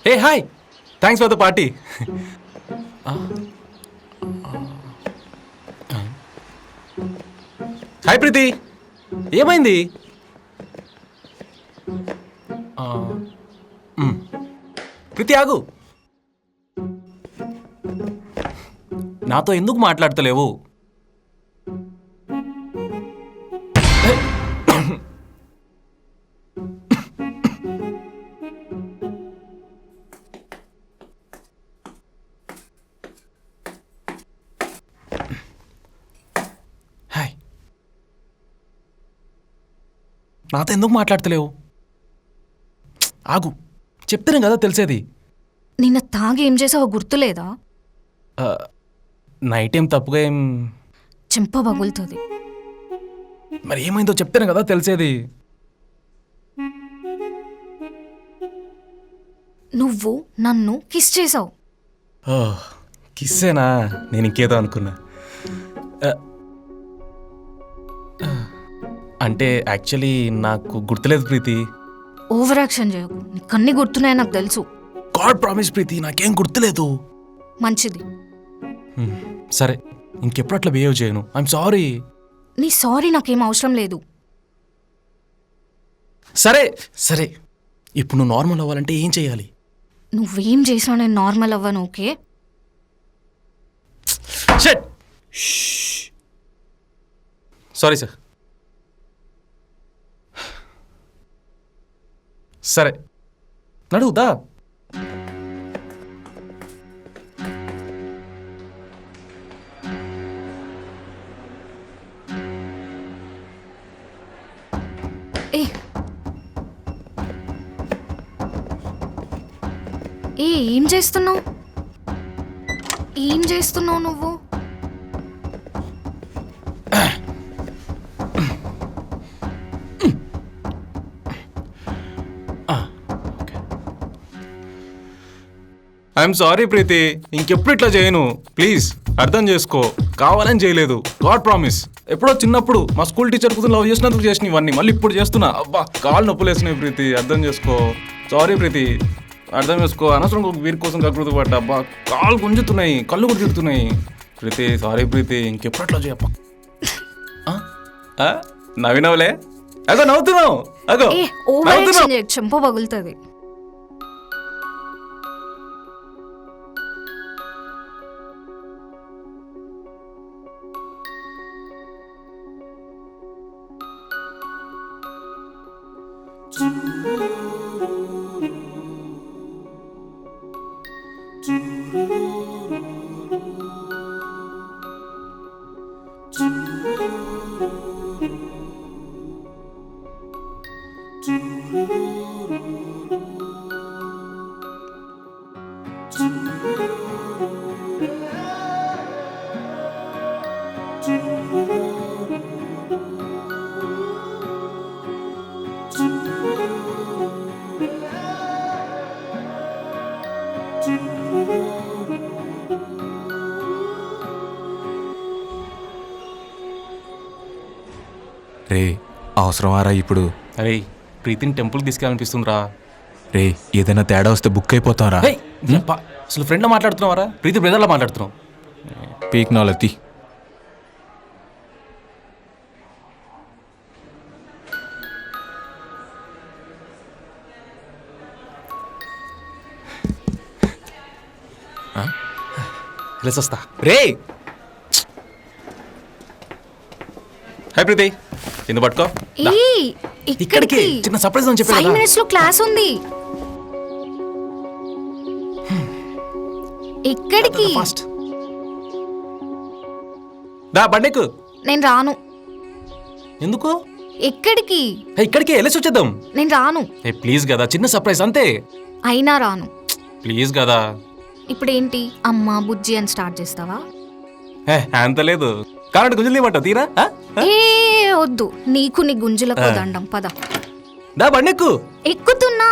A hi, thanks for the party. Hi Preethi, ఏమైంది? ప్రీతి ఆగు, నాతో ఎందుకు మాట్లాడతలేవు? హాయ్, నాతో ఎందుకు మాట్లాడతలేవు? ఆగు, చెప్తేనే కదా తెలిసేది. నిన్న తాగి ఏం చేసావో గుర్తులేదా? నైట్ ఏం తప్పుగా ఏం... చెంప పగులుతుంది. మరి ఏమైందో చెప్తేనే కదా తెలిసేది. నువ్వు నన్ను కిస్ చేసావు. కిస్సేనా? నేను ఇంకేదో అనుకున్నా. అంటే యాక్చువల్లీ నాకు గుర్తులేదు ప్రీతి. ఓవర్ యాక్షన్ చేయకు, నీకు అన్ని గుర్తున్నాయి నాకు తెలుసు. గాడ్ ప్రామిస్ ప్రీతి, నాకేం గుర్తులేదు. మంచిది. సరే, ఇంకెప్పుడు అట్లా బిహేవ్ చేయను. I'm sorry. నీ సారీ నాకేం అవసరం లేదు. సరే సరే, ఇప్పుడు నువ్వు నార్మల్ అవ్వాలంటే ఏం చేయాలి? నువ్వేం చేసినా నేను నార్మల్ అవ్వను. ఓకే? Sorry sir. సరే, నడువుదా. ఏ ఏం చేస్తున్నావు? ఏం చేస్తున్నావు నువ్వు? ఐఎమ్ సారీ ప్రీతి, ఇంకెప్పుడు ఇట్లా చేయను. ప్లీజ్ అర్థం చేసుకో, కావాలని చేయలేదు. God promise. ఎప్పుడో చిన్నప్పుడు మా స్కూల్ టీచర్ కూతురు లవ్ చేసినందుకు చేసిన ఇవన్నీ మళ్ళీ ఇప్పుడు చేస్తున్నా. అబ్బా, కాళ్ళు నొప్పులు వేసినాయి ప్రీతి, అర్థం చేసుకో. సారీ ప్రీతి, అర్థం చేసుకో. అనవసరం వీరి కోసం కకృతి పడ్డా. అబ్బా, కాళ్ళు గుంజుతున్నాయి, కళ్ళు కూడా తిడుతున్నాయి. ప్రీతి సారీ ప్రీతి, ఇంకెప్పుడు అట్లా చేయప్ప. నవ్వినవులే, అగో నవ్వుతున్నావు, అగో నవ్వుతున్నావు. చెంప పగులుతుంది. రే, అవసరమారా ఇప్పుడు? అరే, ప్రీతిని టెంపుల్కి తీసుకెళ్ళాలనిపిస్తుందిరా. రే, ఏదైనా తేడా వస్తే బుక్ అయిపోతారా? అసలు ఫ్రెండ్లా మాట్లాడుతున్నావారా? ప్రీతి బ్రదర్లా మాట్లాడుతున్నావు. పీక్ నాలెత్తి. వస్తా. రే హాయ్ ప్రీతి, ఎందుకు పట్టుకో. ఇక్కడికి చిన్న సర్ప్రైజ్ అని చెప్పి 5 minutes లో క్లాస్ ఉంది. ఎక్కడికి? ఫాస్ట్ దా, బండెక్కు. నేను రాను. ఎందుకు? ఎక్కడికి? ఇక్కడికి వెళ్ళేసి వచ్చేద్దాం. నేను రాను. ప్లీజ్ కదా, చిన్న సర్ప్రైజ్ అంతే. అయినా రాను. ప్లీజ్ కదా. ఇప్పుడేంటి అమ్మ బుజ్జి అని స్టార్ట్ చేస్తావా? అంత లేదు, కాబట్టి గుంజులు ఇవ్వమంటావు తీరా? ఏ వద్దు, నీకు నీ గుంజులకు దండం. పద దా, బండెక్కు. ఎక్కుతున్నా.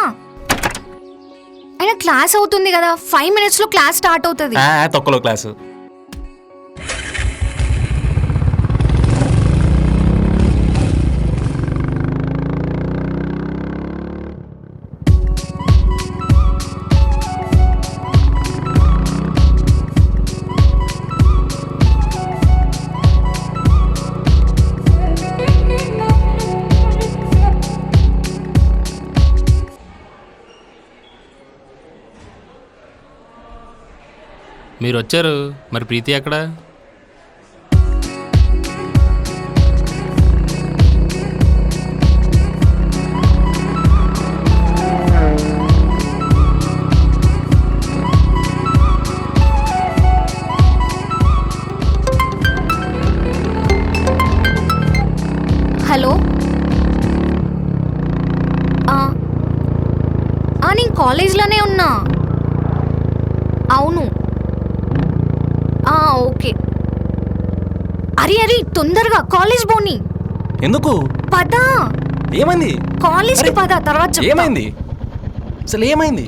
అయినా క్లాస్ అవుతుంది కదా, 5 minutes లో క్లాస్ స్టార్ట్ అవుతుంది. తొక్కలో క్లాసు. మీరు వచ్చారు, మరి ప్రీతి ఎక్కడ? హలో నేను కాలేజ్లోనే ఉన్నా. అవును. ఓకే. అరే తొందరగా కాలేజ్ పోనీ. ఎందుకు? పద. ఏమైంది? కాలేజ్కి పద, తర్వాత చెప్తా. ఏమైంది అసలు ఏమైంది?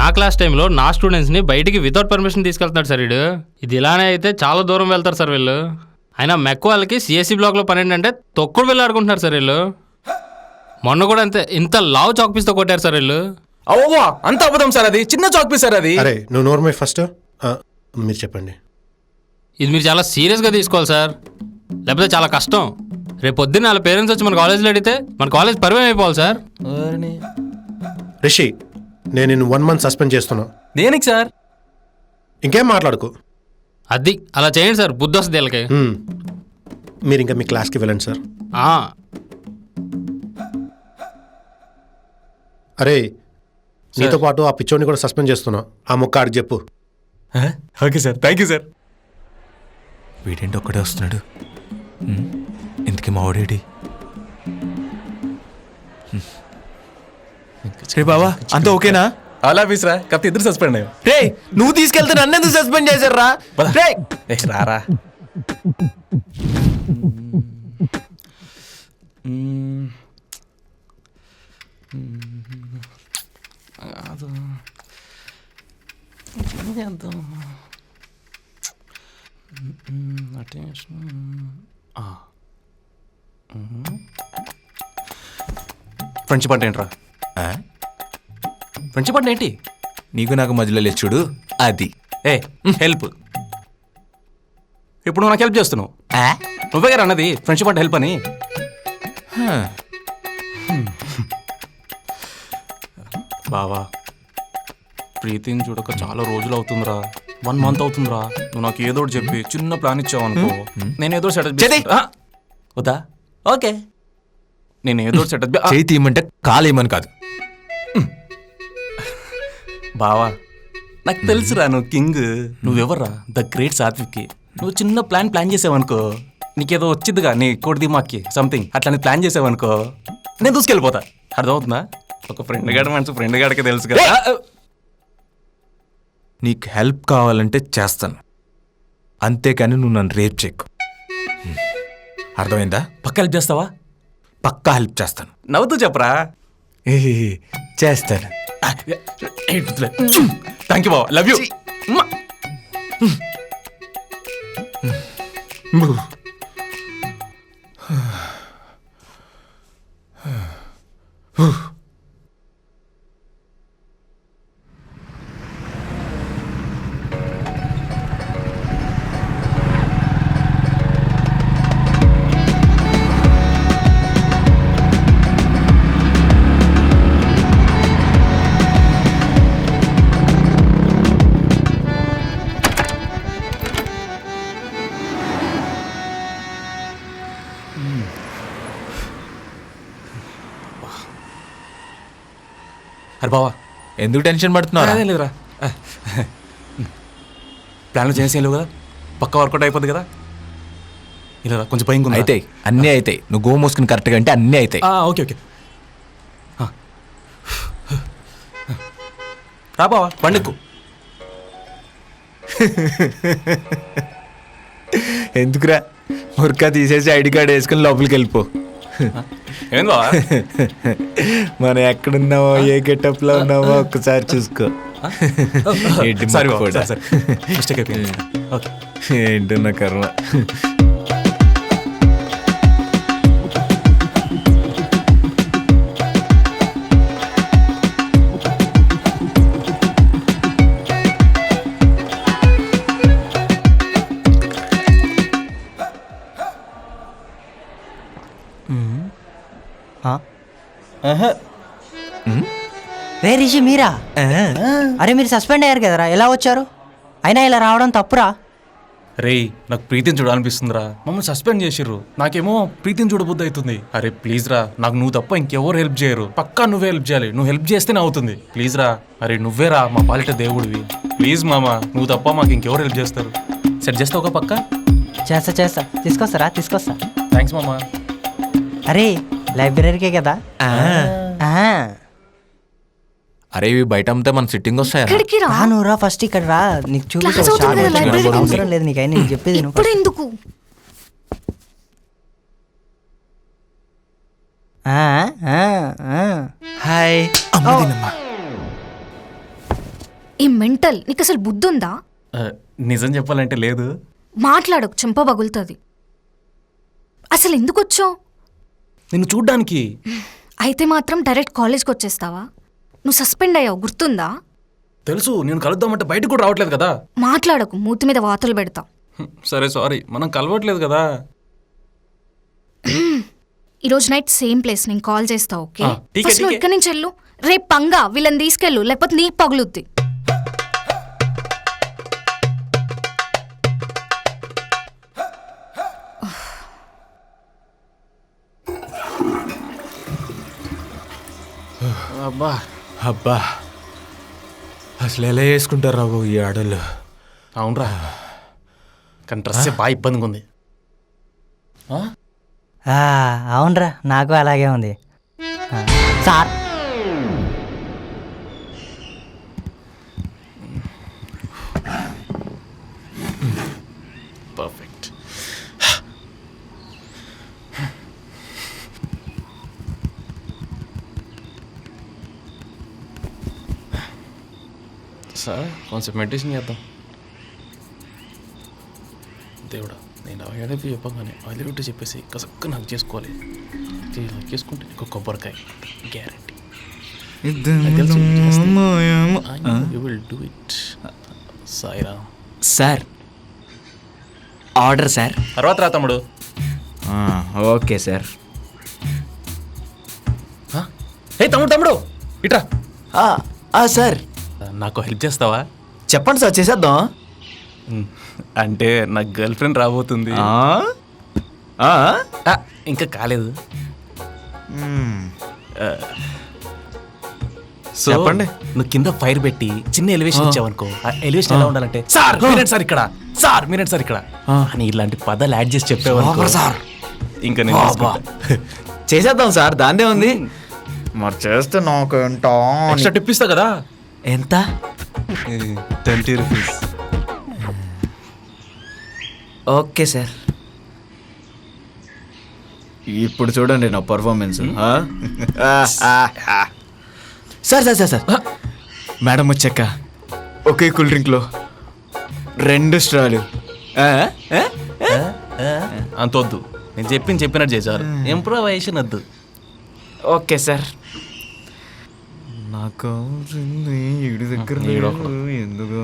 నా క్లాస్ టైంలో నా స్టూడెంట్స్ని బయటికి వితౌట్ పర్మిషన్ తీసుకెళ్తున్నాడు సార్ వీడు. ఇది ఇలానే అయితే చాలా దూరం వెళ్తారు సార్ వీళ్ళు. అయినా మెక్ వాళ్ళకి సిఎస్సి బ్లాక్లో పని ఏంటంటే తొక్కుడు వెళ్ళి ఆడుకుంటున్నారు సార్ వీళ్ళు. మొన్న కూడా అంతే, ఇంత లావు చాక్ పీస్తో కొట్టారు సార్ వీళ్ళు. అవ్వా అంత అబద్ధం సార్, అది చిన్న చాక్ పీస్ సార్ అది. అరే నువ్వు నోర్మై ఫస్ట్ మీరు చెప్పండి. ఇది మీరు చాలా సీరియస్గా తీసుకోవాలి సార్, లేకపోతే చాలా కష్టం. రేపు పొద్దున్న వాళ్ళ పేరెంట్స్ వచ్చి మన కాలేజ్లో అడిగితే మన కాలేజ్ పరివయం అయిపోవాలి సార్. రిషి, నేను నిన్ను 1 month సస్పెండ్ చేస్తున్నా. దేనికి సార్? ఇంకేం మాట్లాడుకో. అది అలా చేయండి సార్, బుద్ధి వస్తుంది వీళ్ళకి. మీరు ఇంకా మీ క్లాస్కి వెళ్ళండి సార్. అరే నీతో పాటు ఆ పిచ్చోడిని కూడా సస్పెండ్ చేస్తున్నా. ఆ ముక్క ఆడికి చెప్పు. Okay sir, thank you sir. వీడేంటి ఒక్కడే వస్తున్నాడు? ఇంతకీ మా వాడేడి? రే బావా, అంతా ఓకేనా? అలా పీసరా, కాకపోతే ఇద్దరు సస్పెండ్ అయ్యారు. రే నువ్వు తీసుకెళ్తే నన్ను ఎందుకు సస్పెండ్ చేశారా? రారా. ఫ్రెండ్షిప్ అంటే ఏంట్రా? ఫ్రెండ్షిప్ అంటే ఏంటి? నీకు నాకు మధ్యలో లేదు చూడు, అది. హెల్ప్. ఇప్పుడు నువ్వు నాకు హెల్ప్ చేస్తున్నావు. నువ్వే గారు అన్నది ఫ్రెండ్షిప్ అంటే హెల్ప్ అని. బావా, ప్రీతిని చూడక చాలా రోజులు అవుతుందిరా. 1 month అవుతుందిరా. నువ్వు నాకు ఏదో ఒకటి చెప్పి చిన్న ప్లాన్ ఇచ్చావు అనుకో, నేను ఏదో సెటప్ వద్దా? ఓకే, నేను ఏదో సెటప్ చేయి తీయమంటే కాలేయమని కాదు. బావా, నాకు తెలుసురా నువ్వు కింగ్. నువ్వెవర్రా? ద గ్రేట్ సాత్విక్కి. నువ్వు చిన్న ప్లాన్ చేసావనుకో, నీకేదో వచ్చిద్దిగా నీ కోడి దిమాక్కి సంథింగ్ అట్లా ప్లాన్ చేసావనుకో, నేను దూసుకెళ్ళిపోతా. అర్థమవుతుందా? ఒక ఫ్రెండ్ గాడు మనసు ఫ్రెండ్ గాడికి తెలుసు కదా. నీకు హెల్ప్ కావాలంటే చేస్తాను, అంతేకాని నువ్వు నన్ను రేప్ చేయకు. అర్థమైందా? పక్క హెల్ప్ చేస్తావా? పక్కా హెల్ప్ చేస్తాను. నవ్వుతూ చెప్పరా. చేస్తాను. థ్యాంక్ యూ బావా, లవ్ యూ. అరే బావా, ఎందుకు టెన్షన్ పడుతున్నావు? అదే లేదురా, ప్లాన్లు చేసేం లేవు కదా, పక్క వర్కౌట్ అయిపోద్ది కదా. ఇలా కొంచెం భయంగా ఉంది. అయితే అన్నీ అవుతాయి, నువ్వు గో మోసుకుని కరెక్ట్గా అంటే అన్నీ అవుతాయి. Okay okay. రా బావా, బండిక్కు. ఎందుకురా, మురకా తీసేసి ఐడి కార్డ్ వేసుకుని లోపలికి వెళ్ళిపో. ఏంది బావా? మనం ఎక్కడున్నావో ఏ గెటప్లో ఉన్నావో ఒక్కసారి చూసుకో. సరే బావా, సరే మిస్టేక్ అయిపోయింది. ఓకే. ఏంటో నా కర్మ. రే రిషి మీరా అరే మీరు సస్పెండ్ అయ్యారు కదరా, ఎలా వచ్చారు? అయినా ఇలా రావడం తప్పురా. రేయ్ నాకు ప్రీతిని చూడాలనిపిస్తుందిరా, మమ్మల్ని సస్పెండ్ చేసిర్రు, నాకేమో ప్రీతిని చూడబుద్ధి అవుతుంది. అరే ప్లీజ్ రా, నాకు నువ్వు తప్ప ఇంకెవరు హెల్ప్ చేయరు, పక్కా నువ్వే హెల్ప్ చేయాలి, నువ్వు హెల్ప్ చేస్తేనే అవుతుంది. ప్లీజ్ రా, అరే నువ్వే రా మా పాలిట దేవుడివి, ప్లీజ్ మామ, నువ్వు తప్ప మాకు ఇంకెవరు హెల్ప్ చేస్తారు. సెట్ చేస్తావు ఒక పక్క? చేస్తా తీసుకొస్తారా, తీసుకొస్తా. థ్యాంక్స్ మామ. అరే లైబ్రరీకే కదా. అరే ఇవి బయట అమ్మితే మన సిట్టింగ్ వస్తాయా? ఇక్కడికి రా. రానురా ఫస్ట్ ఇక్కడ రా, నీకు క్లాస్ అవుతుంది కదా, లైబ్రరీకి చూపిస్తా. ఉంది. అవసరం లేదు నీకు, అయినా నీకు చెప్పేది విను. ఇప్పుడు ఎందుకు? హాయ్ ఈ మెంటల్ నీకు అసలు బుద్ధి ఉందా? నిజం చెప్పాలంటే లేదు. మాట్లాడకు, చెంప పగులుతుంది. అసలు ఎందుకు వచ్చావు? నిన్ను చూడ్డానికి. అయితే మాత్రం డైరెక్ట్ కాలేజ్కి వచ్చేస్తావా? నువ్వు సస్పెండ్ అయ్యావు, గుర్తుందా? తెలుసు, నేను కలుద్దామంటే బయటకు కూడా రావట్లేదు కదా. మాట్లాడకు, మూతి మీద వాతలు పెడతా. సరే సారీ, మనం కలవట్లేదు కదా. ఈరోజు నైట్ సేమ్ ప్లేస్, నేను కాల్ చేస్తా. ఓకే ఠీకే, ఫస్ట్ నువ్వు ఠీకే. ఇక్కడి నుంచి వెళ్ళు. రేపు పంగా వీళ్ళని తీసుకెళ్ళు, లేకపోతే నీకు పగులుద్ది. అబ్బా అబ్బా అసలు ఎలా వేసుకుంటారు రాబో ఈ ఆడలు. అవునరా, కానీ డ్రెస్ బాగా ఇబ్బందిగా ఉంది. అవునరా, నాకు అలాగే ఉంది. Sir perfect. సార్ కొంచెం మెడిటేషన్ చేద్దాం. దేవుడా, నేను ఏడపి చెప్పగానే ఆయిల్ రొట్టె చెప్పేసి కసక్క నాకు చేసుకోవాలి. నాకు చేసుకుంటే నీకు కొబ్బరికాయ guarantee. You will do it. సాయిరా. Sir order sir. తర్వాత రా తమ్ముడు. Okay sir. హే తమ్ముడు తమ్ముడు ఇట్రా. సార్ నాకు హెల్ప్ చేస్తావా? చెప్పండి సార్, చేసేద్దాం. అంటే నాకు గర్ల్ ఫ్రెండ్ రాబోతుంది. ఇంకా కాలేదు. సో చెప్పండి. నువ్వు కింద ఫైర్ పెట్టి చిన్న ఎలివేషన్ ఇచ్చావనుకో, ఆ ఎలివేషన్ ఎలా ఉండాలంటే సార్ మీరేంటి సార్ ఇక్కడ, సార్ మీరేంటి సార్ ఇక్కడ అని ఇలాంటి పదాలు యాడ్ చేసి చెప్పేవనుకో సార్. ఇంకా నేను చూసుకుంటా. చేసేద్దాం సార్, దాన్నే ఉంది. మరి చేస్తే నాకు ఏంటో. ఎక్స్ట్రా టిప్ ఇస్తా కదా. ఎంత? 20 రూపీస్. Okay sir. ఇప్పుడు చూడండి నా performance. Sir sir sir sir madam వచ్చాక ఒకే కూల్ డ్రింక్లో 2 స్ట్రాలు. అంత వద్దు, నేను చెప్పినట్టు చేశారు. ఇంప్రూవైజేషన్ వద్దు. Okay sir. నాకు కావాల్సింది ఇడి దగ్గర ఎందుకు.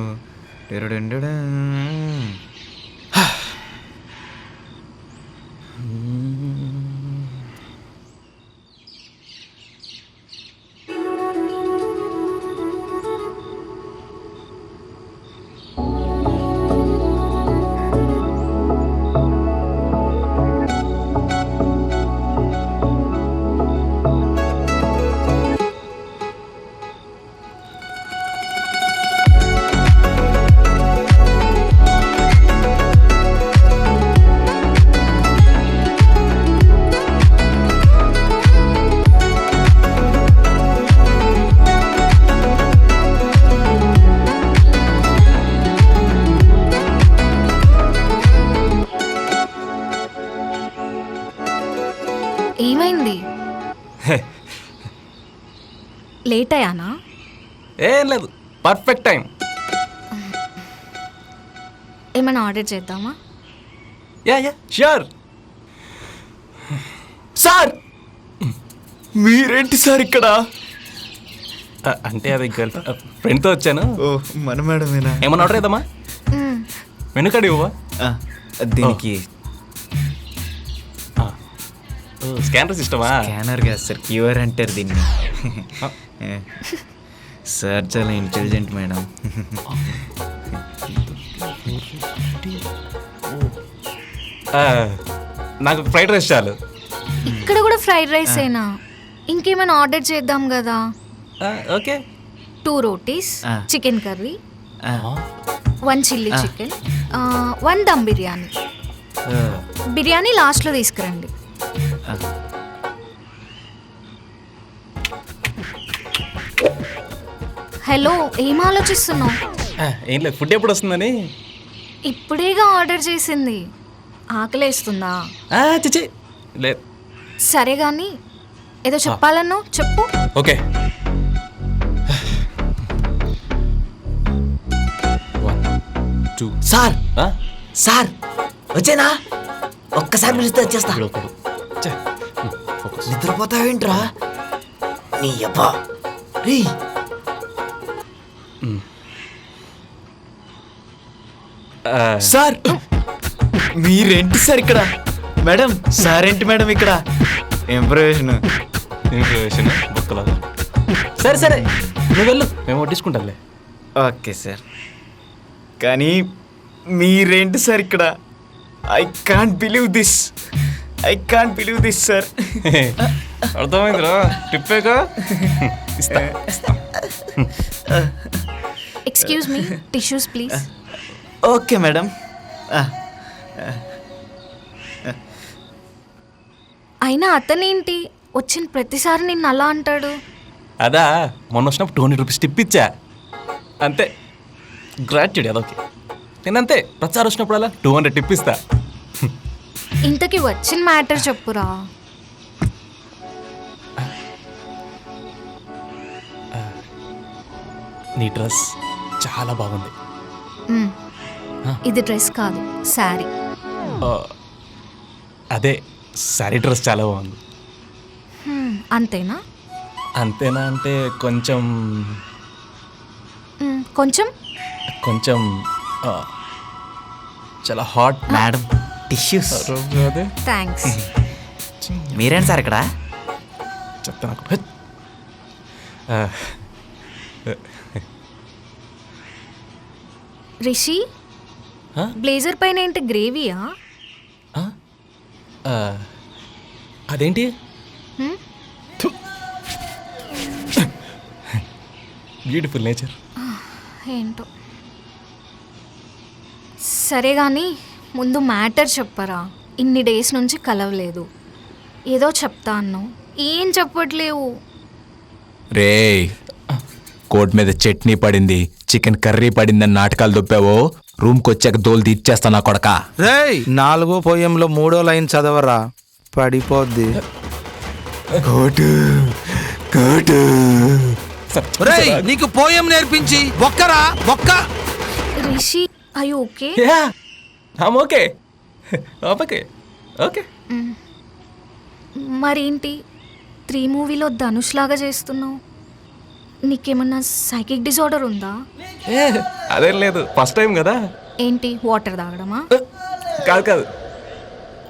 ఏమైంది? లేట్ అయ్యానా? ఏం లేదు, పర్ఫెక్ట్ టైం. ఏమైనా ఆర్డర్ చేద్దామా? Yeah sure. సార్ మీరేంటి సార్ ఇక్కడ? అంటే అది గర్ల్ ఫ్రెండ్తో వచ్చాను. ఓ మన మేడమేనా? ఏమన్నా ఆర్డర్ చేద్దామా? వెనుకడి ఇవ్వవా? దీనికి స్కానర్ సిస్టమా? స్కానర్ కాదు సార్, క్యూఆర్ అంటారు దీన్ని. సార్ చాలా ఇంటెలిజెంట్ మేడం. నాకు ఫ్రైడ్ రైస్ చాలు. ఇక్కడ కూడా ఫ్రైడ్ రైస్ ఏనా? ఇంకేమైనా ఆర్డర్ చేద్దాం కదా. ఓకే. 2 రోటీస్, ఆ. Chicken curry, 1 chilli chicken, 1 dum biryani. Biryani లాస్ట్లో తీసుకురండి. హలో, ఏం ఆలోచిస్తున్నావు? ఏం లేదు, ఫుడ్ ఎప్పుడు వస్తుందని. ఇప్పుడేగా ఆర్డర్ చేసింది. ఆకలేస్తుందా? చిచి లేదు. సరే గాని ఏదో చెప్పాలన్నావు, చెప్పు. ఓకే. 1 2. సార్ సార్ వచ్చేనా? ఒక్కసారి పిలిస్తే వచ్చేస్తా. నిద్రపోతావేంట్రా నీ అబ్బా రీ. సార్ మీరేంటి సార్ ఇక్కడ? మేడం సార్ ఏంటి మేడం ఇక్కడ? ఇంప్రవేషన్ బొక్కలాగా. సరే సరే, నువ్వు వెళ్ళు, మేము వడ్డించుకుంటాంలే. Okay sir. కానీ మీరేంటి సార్ ఇక్కడ? I can't believe this. I can't believe this sir. అర్థమైందిరా, టిప్పేగా. Excuse me, tissues please. Okay madam. అయినా అతనేంటి వచ్చిన ప్రతిసారి నిన్ను అలా అంటాడు? అదా, మొన్న వచ్చినప్పుడు 200 రూపీస్ టిప్ ఇచ్చా అంతే. గ్రాట్యూడ్ అదొకే. నేనంతే, ప్రతిసారి వచ్చినప్పుడు అలా 200 టిప్ ఇస్తా. ఇంతకీ వచ్చిన మ్యాటర్ చెప్పురా. నీ డ్రెస్ చాలా బాగుంది. మ్, ఇది డ్రెస్ కాదు, శారీ. అదే, సారీ డ్రెస్ చాలా బాగుంది. అంతేనా? అంతేనా అంటే కొంచెం కొంచెం కొంచెం చాలా హాట్. Madam tissues. అదే థ్యాంక్స్. మీరేంటి సార్ ఇక్కడ? చెప్తా నాకు. రిషి, బ్లేజర్ పైన ఏంటి గ్రేవీయా? అదేంటి? Beautiful nature. ఏంటో. సరే కానీ ముందు మ్యాటర్ చెప్పరా. ఇన్ని డేస్ నుంచి కలవలేదు. ఏదో చెప్తా అన్నావు, ఏం చెప్పట్లేవు. రేయ్, కోట్ మీద చట్నీ పడింది, చికెన్ కర్రీ పడిందని నాటకాలు దొప్పావో రూమ్కి వచ్చాక దోలు తీర్చేస్తా నా కొడక. రేయ్, 4వ పోయంలో 3వ లైన్ చదవరా, పడిపోద్ది. కోటు కోటు. రేయ్, నీకు పోయం నేర్పించి ఒక్కరా ఒక్క. Rishi, I okay? Okay okay okay. మరేంటి 3 మూవీలో ధనుష్ లాగా చేస్తున్నావు? నీకేమన్నా సైకిక్ డిజార్డర్ ఉందా? అదేం లేదు, ఫస్ట్ టైం కదా. ఏంటి, వాటర్ తాగడమా? కాదు కాదు,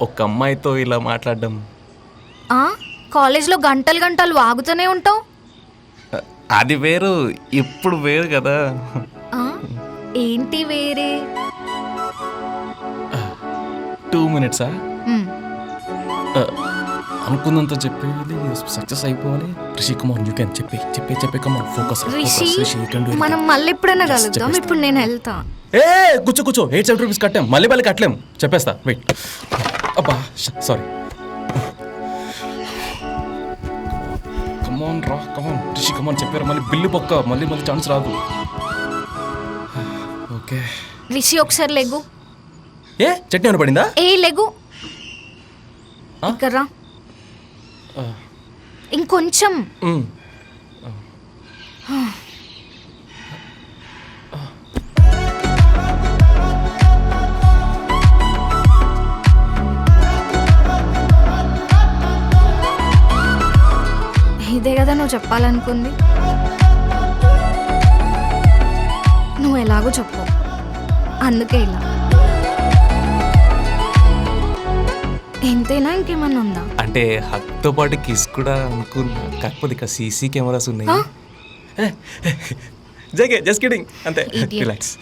ఒక అమ్మాయితో ఇలా మాట్లాడడం. కాలేజ్లో గంటలు గంటలు వాగుతూనే ఉంటావు. అది వేరు, ఇప్పుడు వేరు కదా. ఏంటి వేరే? 2 మినిట్సా? మ్, అనుకున్నంత చెప్పేది సక్సెస్ అయిపోవాలి. రిషి కమాన్, యూ కెన్. చెప్పే కమాన్, ఫోకస్. రిషి, మనం మళ్ళీ ఎప్పుడైనా కలుద్దాం. ఇప్పుడు నేను వెళ్తా. కూర్చో 870 రూపీస్ కట్టాం, మళ్ళీ కట్టలేం. చెప్పేస్తా, వెయిట్. అబ్బా సారీ. కమాన్ రా, కమాన్ రిషి, కమాన్. చెప్పారు, మళ్ళీ బిల్లు పక్క, మళ్ళీ ఛాన్స్ రాదు. ఓకే రిషి, ఒకసారి లెగు. చట్నీ ఏమైనా పడిందా? లెగు. ఇక్కడ రా. ఇంకొంచెం. ఇదే కదా నువ్వు చెప్పాలనుకుంది. నువ్వు ఎలాగో చెప్పు, అందుకే ఇలా. ఎంతైనా ఇంకేమన్నా ఉందా? అంటే హక్తో పాటు కిస్ కూడా అనుకున్నా, కాకపోతే ఇక్కడ సీసీ కెమెరాస్ ఉన్నాయి. జగే జస్ట్ కిడింగ్, అంతే. Idiot. రిలాక్స్.